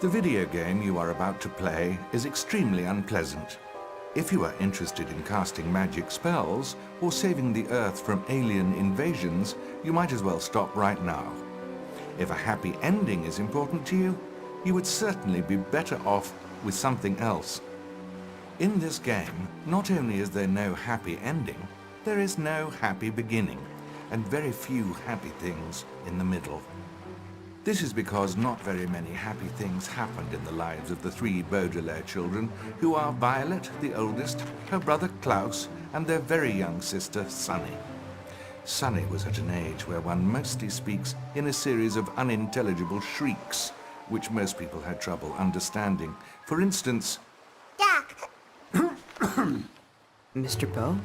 The video game you are about to play is extremely unpleasant. If you are interested in casting magic spells or saving the Earth from alien invasions, you might as well stop right now. If a happy ending is important to you, you would certainly be better off with something else. In this game, not only is there no happy ending, there is no happy beginning, and very few happy things in the middle. This is because not very many happy things happened in the lives of the three Baudelaire children, who are Violet, the oldest, her brother Klaus, and their very young sister, Sunny. Sunny was at an age where one mostly speaks in a series of unintelligible shrieks, which most people had trouble understanding. For instance, Doc! Mr. Poe?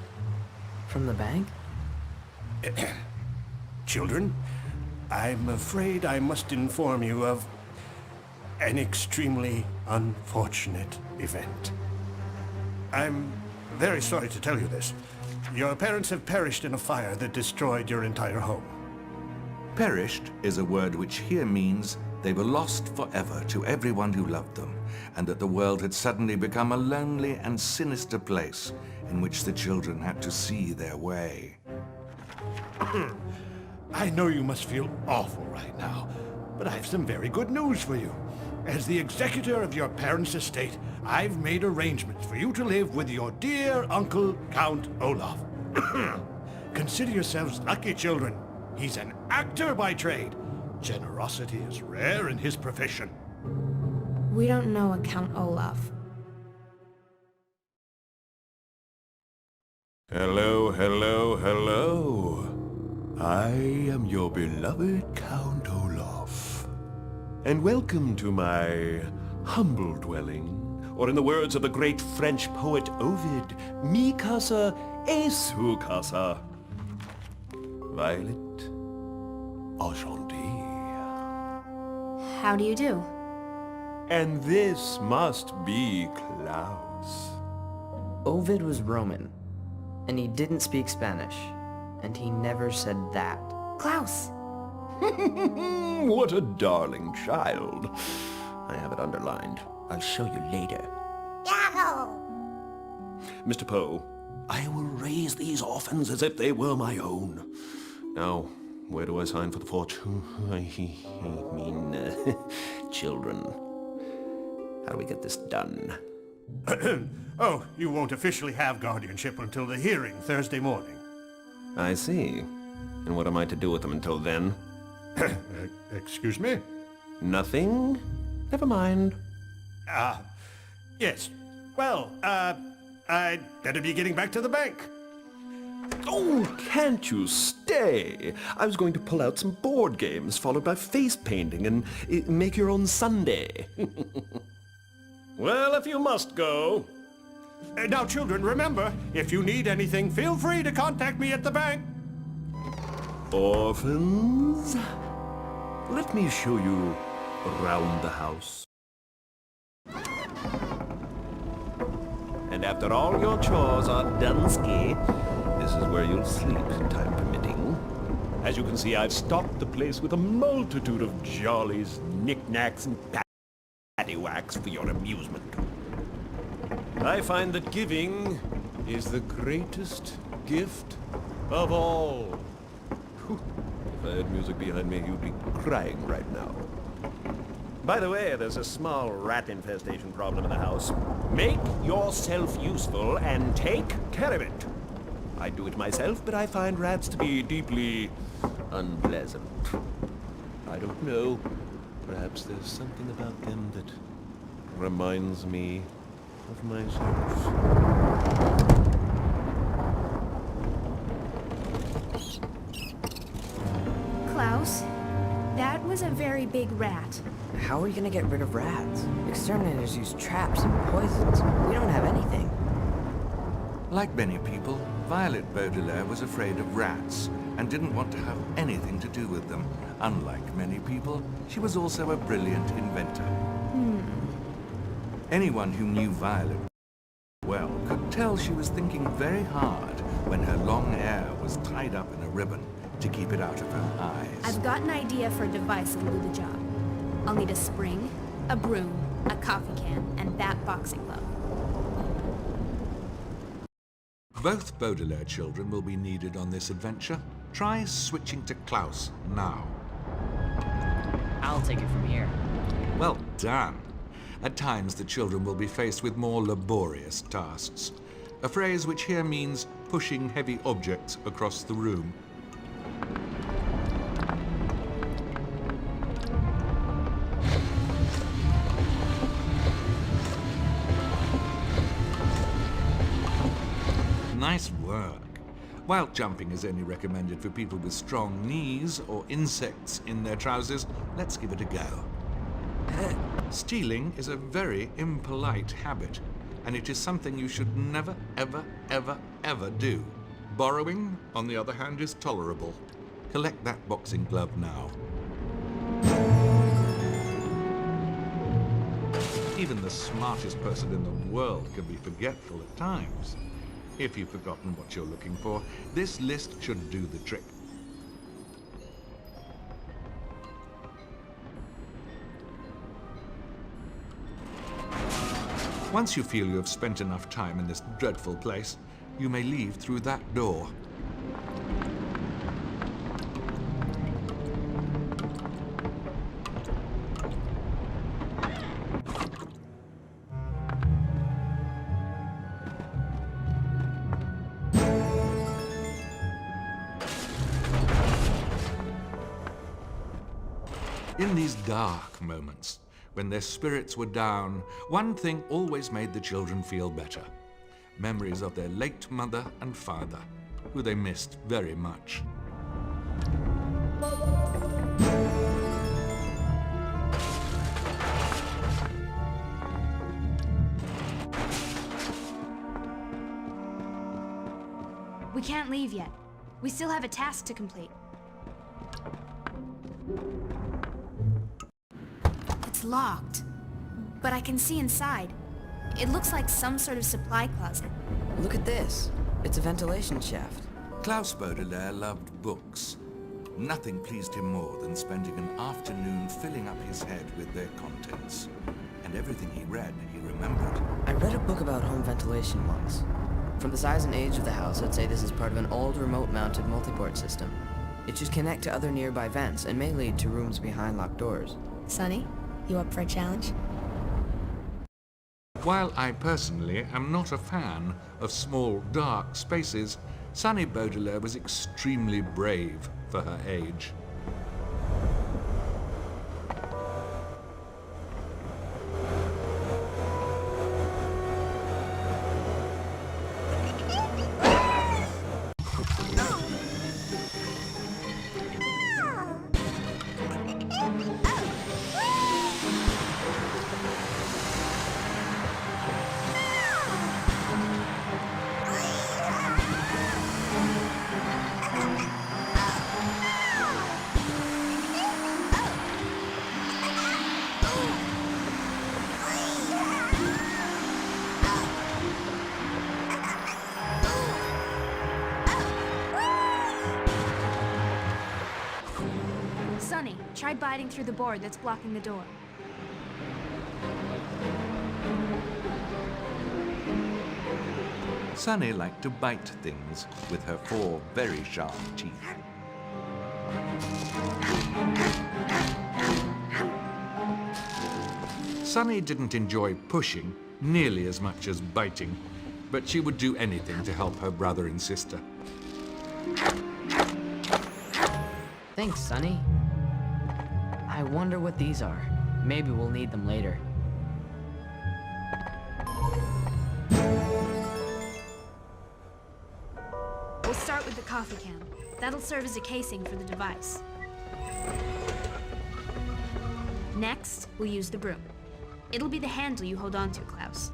From the bank? Children, I'm afraid I must inform you of an extremely unfortunate event. I'm very sorry to tell you this. Your parents have perished in a fire that destroyed your entire home. perished is a word which here means they were lost forever to everyone who loved them, and that the world had suddenly become a lonely and sinister place in which the children had to see their way. I know you must feel awful right now, but I have some very good news for you. As the executor of your parents' estate, I've made arrangements for you to live with your dear uncle, Count Olaf. Consider yourselves lucky, children. He's an actor by trade. Generosity is rare in his profession. We don't know a Count Olaf. Hello, hello, hello. I am your beloved Count Olaf. And welcome to my humble dwelling, or in the words of the great French poet Ovid, mi casa et su casa. Violet, enchanté. How do you do? And this must be Klaus. Ovid was Roman, and he didn't speak Spanish, and he never said that. Klaus! What a darling child. I have it underlined. I'll show you later. Yahoo! Mr. Poe, I will raise these orphans as if they were my own. Now, where do I sign for the fortune? Children. How do we get this done? Oh, you won't officially have guardianship until the hearing Thursday morning. I see. And what am I to do with them until then? Excuse me? Nothing? Never mind. Yes. Well, I'd better be getting back to the bank. Oh, can't you stay? I was going to pull out some board games, followed by face painting, and make your own sundae. Well, if you must go. Now, children, remember, if you need anything, feel free to contact me at the bank. Orphans, let me show you around the house. And after all your chores are done, ski, this is where you'll sleep, time permitting. As you can see, I've stocked the place with a multitude of jollies, knickknacks, and paddywhacks for your amusement. I find that giving is the greatest gift of all. Whew. If I had music behind me, you'd be crying right now. By the way, there's a small rat infestation problem in the house. Make yourself useful and take care of it. I do it myself, but I find rats to be deeply unpleasant. I don't know. Perhaps there's something about them that reminds me of myself. Klaus, that was a very big rat. How are we gonna get rid of rats? Exterminators use traps and poisons. We don't have anything. Like many people, Violet Baudelaire was afraid of rats and didn't want to have anything to do with them. Unlike many people, she was also a brilliant inventor. Anyone who knew Violet well could tell she was thinking very hard when her long hair was tied up in a ribbon to keep it out of her eyes. I've got an idea for a device that'll do the job. I'll need a spring, a broom, a coffee can, and that boxing glove. Both Baudelaire children will be needed on this adventure. Try switching to Klaus now. I'll take it from here. Well done. At times, the children will be faced with more laborious tasks. A phrase which here means pushing heavy objects across the room. Nice work. While jumping is only recommended for people with strong knees or insects in their trousers, let's give it a go. Stealing is a very impolite habit, and it is something you should never, ever, ever, ever do. Borrowing, on the other hand, is tolerable. Collect that boxing glove now. Even the smartest person in the world can be forgetful at times. If you've forgotten what you're looking for, this list should do the trick. Once you feel you have spent enough time in this dreadful place, you may leave through that door. In these dark moments, when their spirits were down, one thing always made the children feel better. Memories of their late mother and father, who they missed very much. We can't leave yet. We still have a task to complete. It's locked, but I can see inside. It looks like some sort of supply closet. Look at this. It's a ventilation shaft. Klaus Baudelaire loved books. Nothing pleased him more than spending an afternoon filling up his head with their contents. And everything he read, he remembered. I read a book about home ventilation once. From the size and age of the house, I'd say this is part of an old remote-mounted multiport system. It should connect to other nearby vents and may lead to rooms behind locked doors. Sonny, you up for a challenge? While I personally am not a fan of small, dark spaces, Sunny Baudelaire was extremely brave for her age. Sonny, try biting through the board that's blocking the door. Sunny liked to bite things with her 4 very sharp teeth. Sunny didn't enjoy pushing nearly as much as biting, but she would do anything to help her brother and sister. Thanks, Sonny. I wonder what these are. Maybe we'll need them later. We'll start with the coffee can. That'll serve as a casing for the device. Next, we'll use the broom. It'll be the handle you hold on to, Klaus.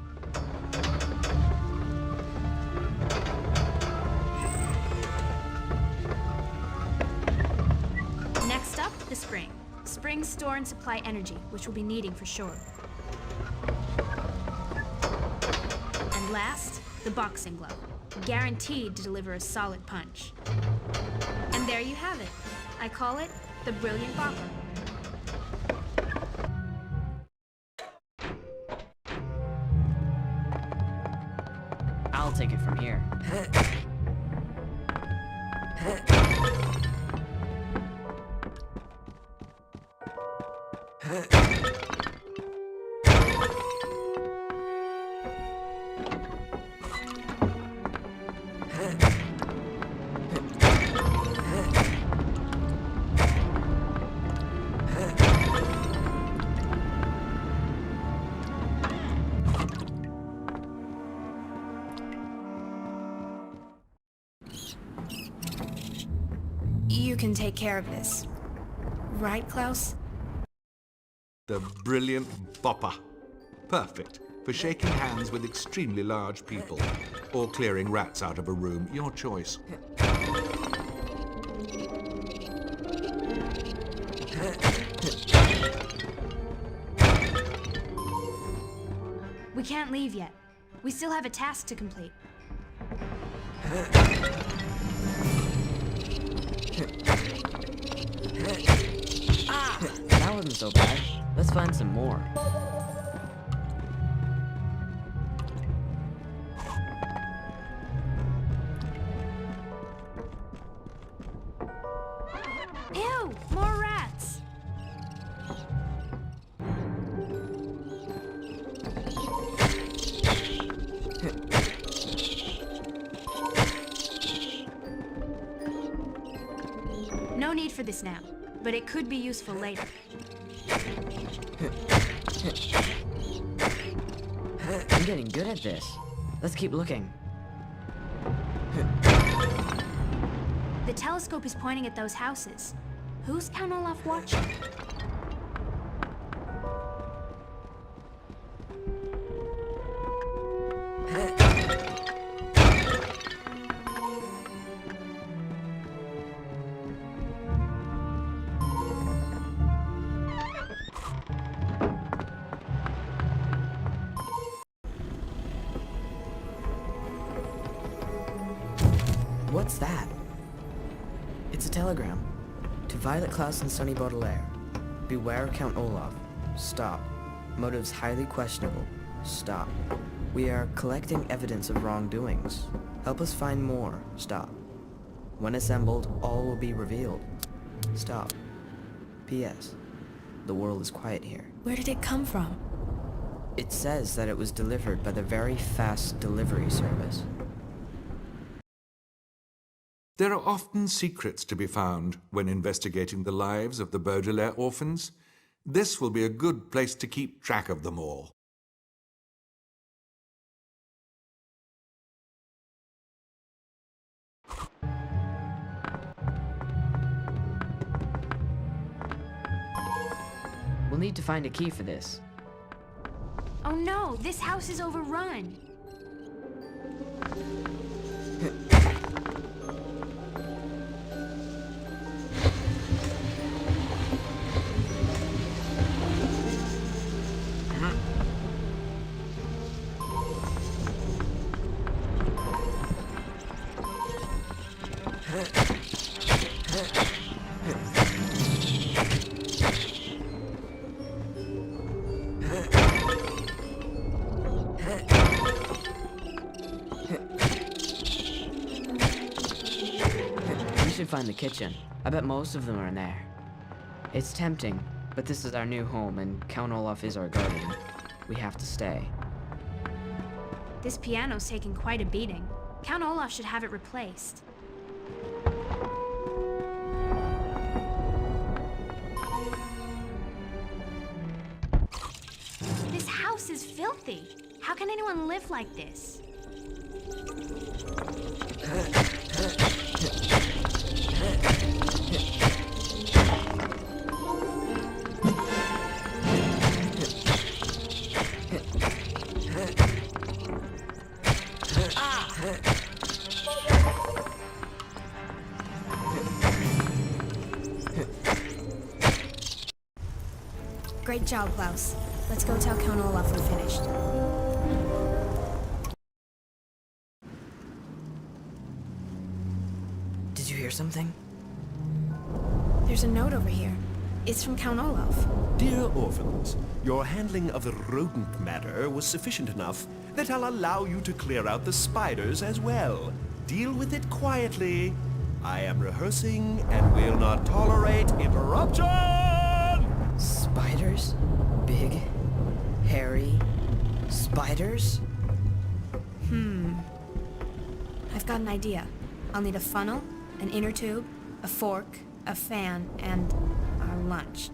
Next up, the spring. Springs store and supply energy, which we'll be needing for sure. And last, the boxing glove. Guaranteed to deliver a solid punch. And there you have it. I call it the Brilliant Bopper. I'll take it from here. You can take care of this. Right, Klaus? The brilliant bopper. Perfect for shaking hands with extremely large people or clearing rats out of a room. Your choice. We can't leave yet. We still have a task to complete. That wasn't so bad. Let's find some more. Ew! More rats! No need for this now, but it could be useful later. I'm getting good at this. Let's keep looking. The telescope is pointing at those houses. Who's Count Olaf watching? What's that? It's a telegram. To Violet Klaus and Sonny Baudelaire. Beware Count Olaf. Stop. Motives highly questionable. Stop. We are collecting evidence of wrongdoings. Help us find more. Stop. When assembled, all will be revealed. Stop. P.S. The world is quiet here. Where did it come from? It says that it was delivered by the very fast delivery service. There are often secrets to be found when investigating the lives of the Baudelaire orphans. This will be a good place to keep track of them all. We'll need to find a key for this. Oh no, this house is overrun. We should find the kitchen. I bet most of them are in there. It's tempting, but this is our new home and Count Olaf is our guardian. We have to stay. This piano's taking quite a beating. Count Olaf should have it replaced. This house is filthy. How can anyone live like this? Great job, Klaus. Let's go tell Count Olaf we're finished. Did you hear something? There's a note over here. It's from Count Olaf. Dear orphans, your handling of the rodent matter was sufficient enough, that'll allow you to clear out the spiders as well. Deal with it quietly. I am rehearsing and will not tolerate interruption! Spiders? Big, hairy spiders? I've got an idea. I'll need a funnel, an inner tube, a fork, a fan, and our lunch.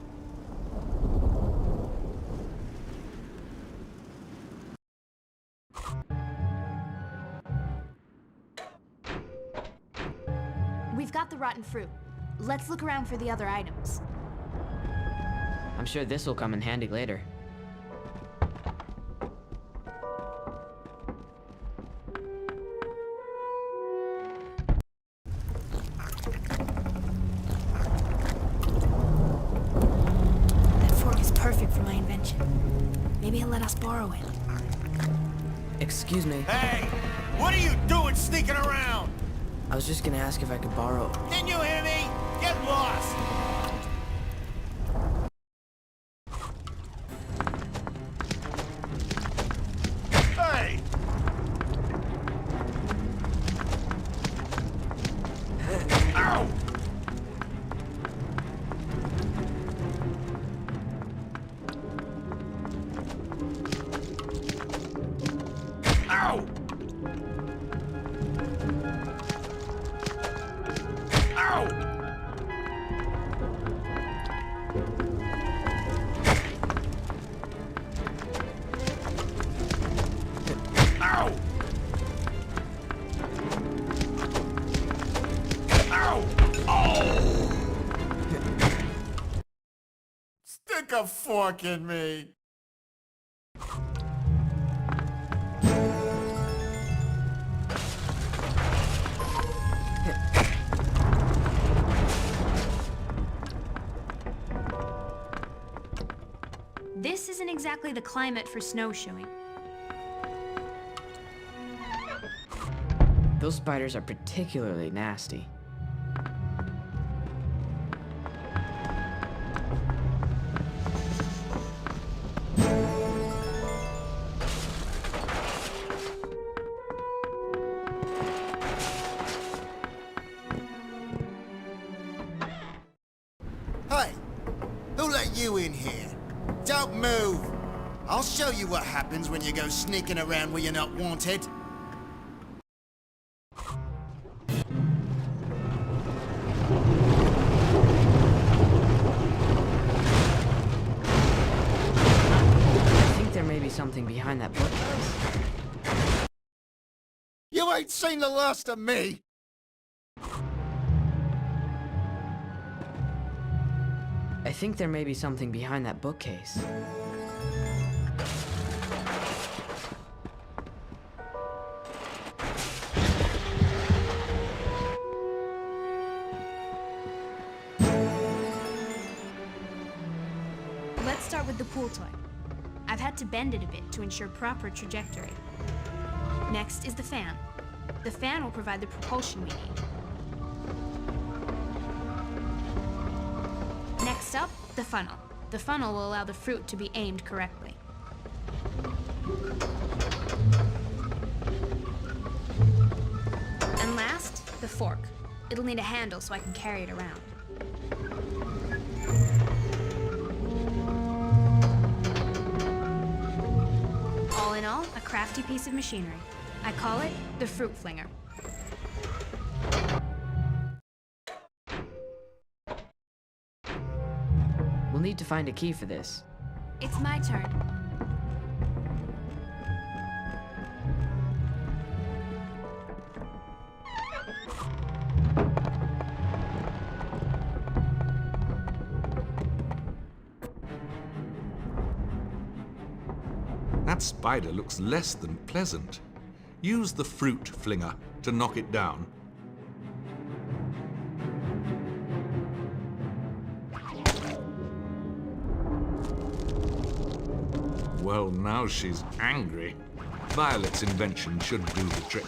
We've got the rotten fruit. Let's look around for the other items. I'm sure this will come in handy later. That fork is perfect for my invention. Maybe he'll let us borrow it. Excuse me. Hey! What are you doing sneaking around? I was just gonna ask if I could borrow... Can you hear me? Get lost! Hey! Ow! Ow! Ow! Ow! Ow! Oh! Stick a fork in me! This isn't exactly the climate for snowshoeing. Those spiders are particularly nasty. Hey! Who let you in here? Don't move! I'll show you what happens when you go sneaking around where you're not wanted. I think there may be something behind that bookcase. You ain't seen the last of me! I think there may be something behind that bookcase. Let's start with the pool toy. I've had to bend it a bit to ensure proper trajectory. Next is the fan. The fan will provide the propulsion we need. Next up, the funnel. The funnel will allow the fruit to be aimed correctly. And last, the fork. It'll need a handle so I can carry it around. All in all, a crafty piece of machinery. I call it the fruit flinger. We'll need to find a key for this. It's my turn. That spider looks less than pleasant. Use the fruit flinger to knock it down. Well, now she's angry. Violet's invention should do the trick.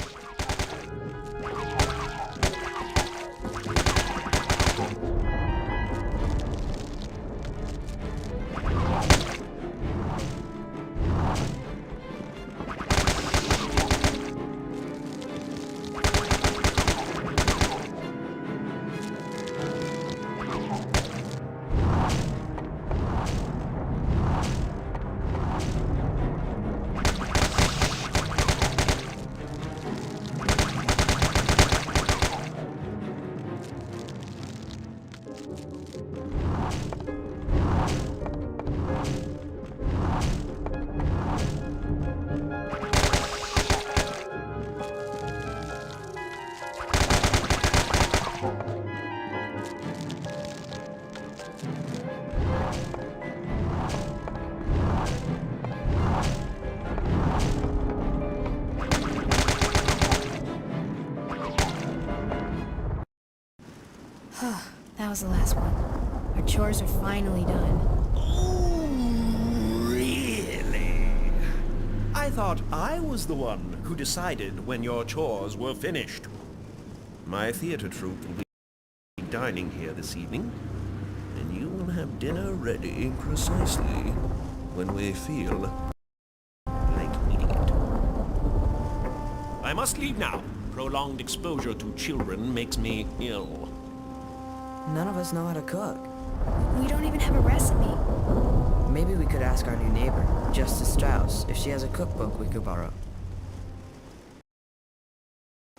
That was the last one. Our chores are finally done. Oh, really? I thought I was the one who decided when your chores were finished. My theater troupe will be dining here this evening, and you will have dinner ready precisely when we feel like eating it. I must leave now. Prolonged exposure to children makes me ill. None of us know how to cook. We don't even have a recipe. Maybe we could ask our new neighbor, Justice Strauss, if she has a cookbook we could borrow.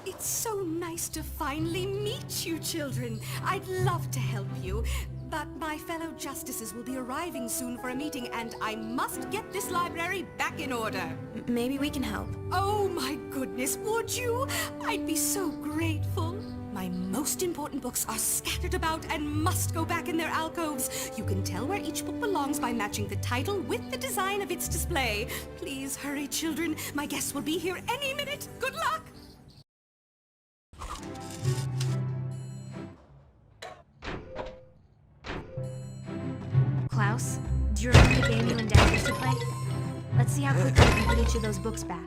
It's so nice to finally meet you, children. I'd love to help you, but my fellow justices will be arriving soon for a meeting, and I must get this library back in order. Maybe we can help. Oh my goodness, would you? I'd be so grateful. My most important books are scattered about and must go back in their alcoves. You can tell where each book belongs by matching the title with the design of its display. Please hurry, children. My guests will be here any minute. Good luck! Klaus, do you remember the game you and Dad used to play? Let's see how quickly we can put each of those books back.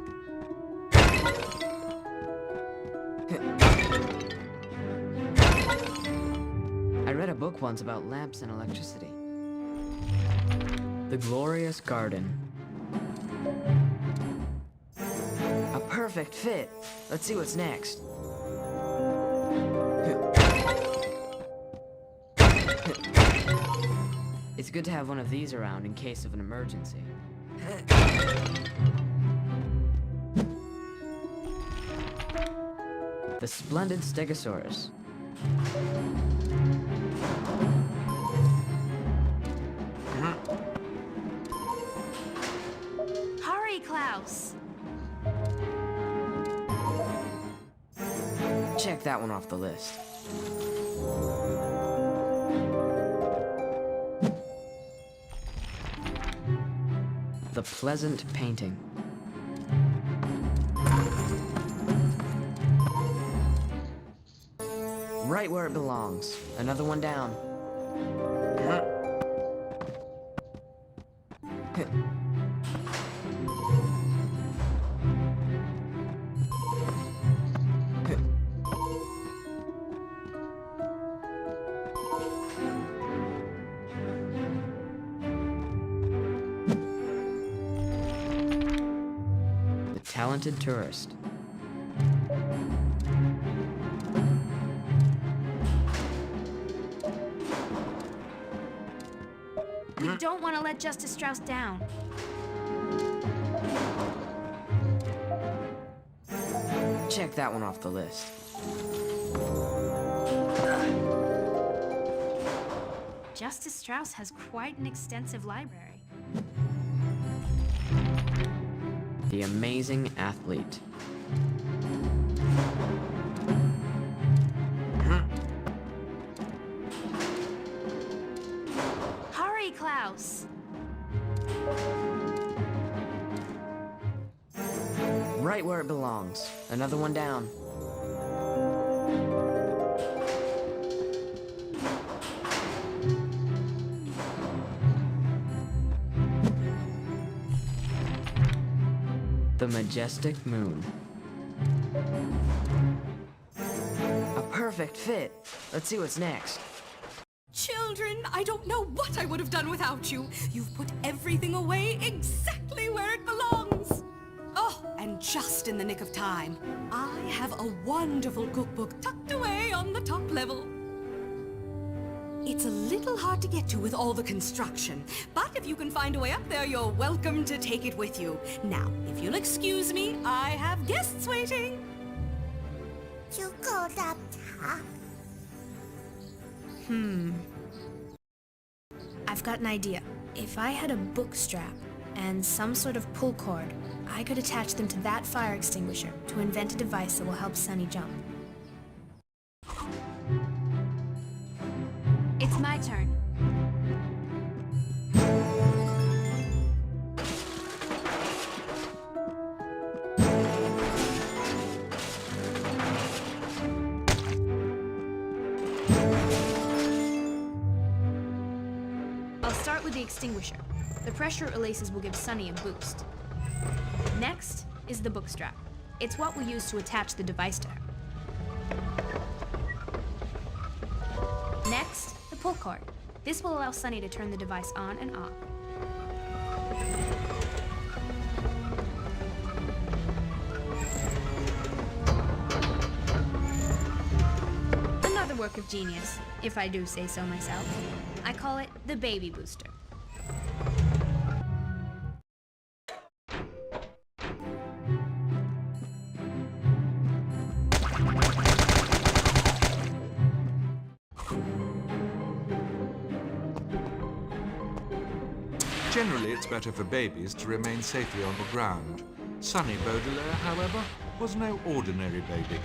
I read a book once about lamps and electricity. The Glorious Garden. A perfect fit. Let's see what's next. It's good to have one of these around in case of an emergency. The splendid Stegosaurus. Hurry, Klaus! Check that one off the list. The Pleasant Painting. Right where it belongs. Another one down. The Talented Tourist. We don't want to let Justice Strauss down. Check that one off the list. Justice Strauss has quite an extensive library. The Amazing Athlete. Hurry, Klaus! Right where it belongs. Another one down. The Majestic Moon. A perfect fit. Let's see what's next. Children, I don't know what I would have done without you. You've put everything away exactly where it belongs. Oh, and just in the nick of time, I have a wonderful cookbook tucked away on the top level. It's a little hard to get to with all the construction, but if you can find a way up there, you're welcome to take it with you. Now, if you'll excuse me, I have guests waiting. You go that top. I've got an idea. If I had a book strap and some sort of pull cord, I could attach them to that fire extinguisher to invent a device that will help Sunny jump. It's my turn. the extinguisher. The pressure releases will give Sunny a boost. Next is the book strap. It's what we use to attach the device to her. Next, the pull cord. This will allow Sunny to turn the device on and off. Another work of genius, if I do say so myself. I call it the baby booster. Generally, it's better for babies to remain safely on the ground. Sunny Baudelaire, however, was no ordinary baby.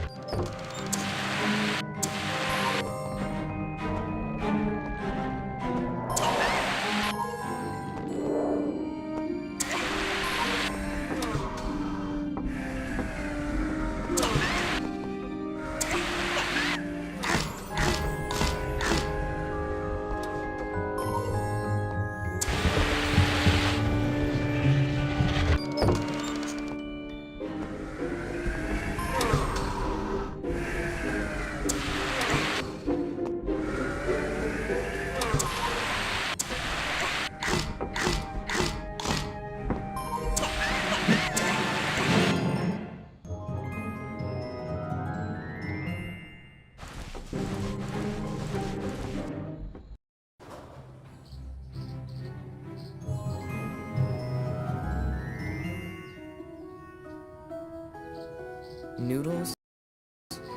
Noodles,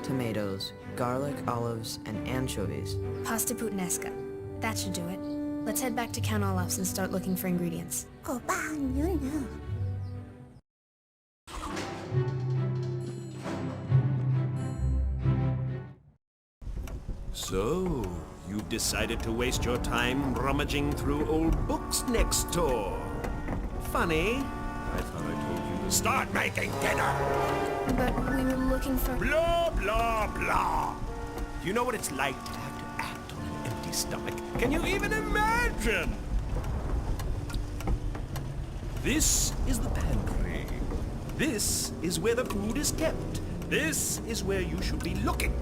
tomatoes, garlic, olives, and anchovies. Pasta puttanesca. That should do it. Let's head back to Count Olaf's and start looking for ingredients. Go back, you know. So, you've decided to waste your time rummaging through old books next door. Funny. I thought I told you to start making dinner. But we were looking for... Blah, blah, blah. You know what it's like to have to act on an empty stomach? Can you even imagine? This is the pantry. This is where the food is kept. This is where you should be looking.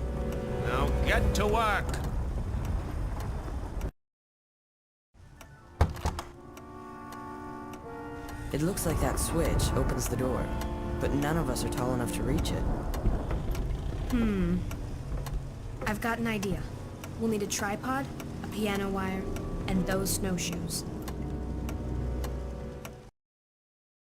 Now get to work. It looks like that switch opens the door, but none of us are tall enough to reach it. I've got an idea. We'll need a tripod, a piano wire, and those snowshoes.